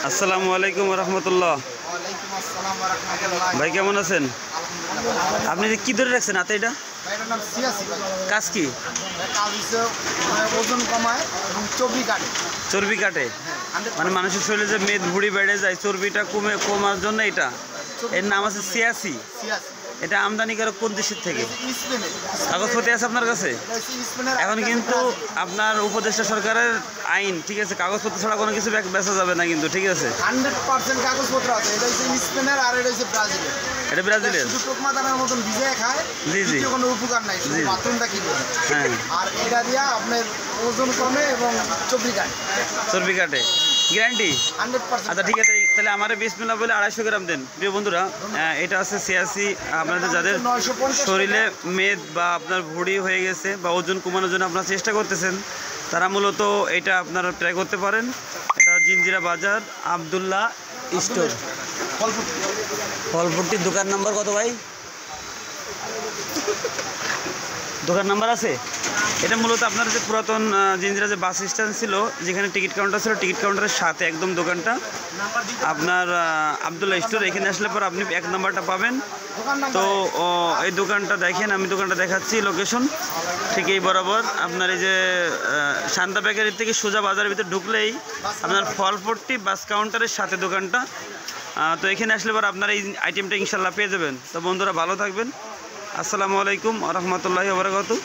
আসসালামু আলাইকুম রহমতুল্লাহ। ভাই কেমন আছেন? আপনি কি ধরে রাখছেন হাতে? এটা কাজ কি? ওজন কমায় এবং চর্বি কাটে, মানে মানুষের শরীরে যে মেদ ভুঁড়ি বেড়ে যায়, চর্বিটা কমার জন্য এটা। এর নাম আছে সিয়াসি। এটা আমদানিকারক কোন দেশের থেকে? কাগজপত্র আছে আপনার কাছে? এখন কিন্তু আপনার উপদেষ্টা সরকারের আইন, ঠিক আছে, কাগজপত্র ছাড়া কোনো কিছু বেচা যাবে না কিন্তু, ঠিক আছে? 100% কাগজপত্র আছে। এটা হচ্ছে স্পেনের আর এটা হচ্ছে ব্রাজিলের। এটা ব্রাজিলের শুধু টোকমা দানার মতন ভিজে খায়, জি জি, কোনো উপকার নাই, শুধু বাথরুমটা কিনে। হ্যাঁ, আর এটা দিয়া আপনার ওজন কমে এবং চর্বি কাটে, গ্যারান্টি 100%। আচ্ছা ঠিক আছে, তাহলে আমার বিসমিল্লাহ বলে 250 গ্রাম দেন। প্রিয় বন্ধুরা, এটা আছে সিয়াসি। আপনাদের যাদের শরীরে মেদ বা আপনার ভুঁড়ি হয়ে গেছে বা ওজন কমানোর জন্য আপনারা চেষ্টা করতেছেন, তারা মূলত এটা আপনারা ট্রাই করতে পারেন। এটা জিঞ্জিরা বাজার আবদুল্লাহ স্টোর, ফলপুরটির দোকান নাম্বার কত ভাই? দোকান নাম্বার আছে? এটা মূলত আপনার যে পুরাতন জিঞ্জিরা যে বাস স্ট্যান্ড ছিল, যেখানে টিকিট কাউন্টার ছিল, টিকিট কাউন্টারের সাথে একদম দোকানটা আপনার আবদুল্লাহ স্টোর। এখানে আসলে পর আপনি 1 নাম্বারটা পাবেন। তো এই দোকানটা দেখেন, আমি দোকানটা দেখাচ্ছি, লোকেশন ঠিক এই বরাবর। আপনার এই যে শান্তা বেকারির থেকে সোজা বাজারের ভিতরে ঢুকলেই আপনার ফলপট্টি বাস কাউন্টারের সাথে দোকানটা। তো এখানে আসলে পর আপনার এই আইটেমটা ইনশাল্লাহ পেয়ে যাবেন। তো বন্ধুরা ভালো থাকবেন। আসসালামু আলাইকুম ওয়া রাহমাতুল্লাহি ওয়া বারাকাতুহু।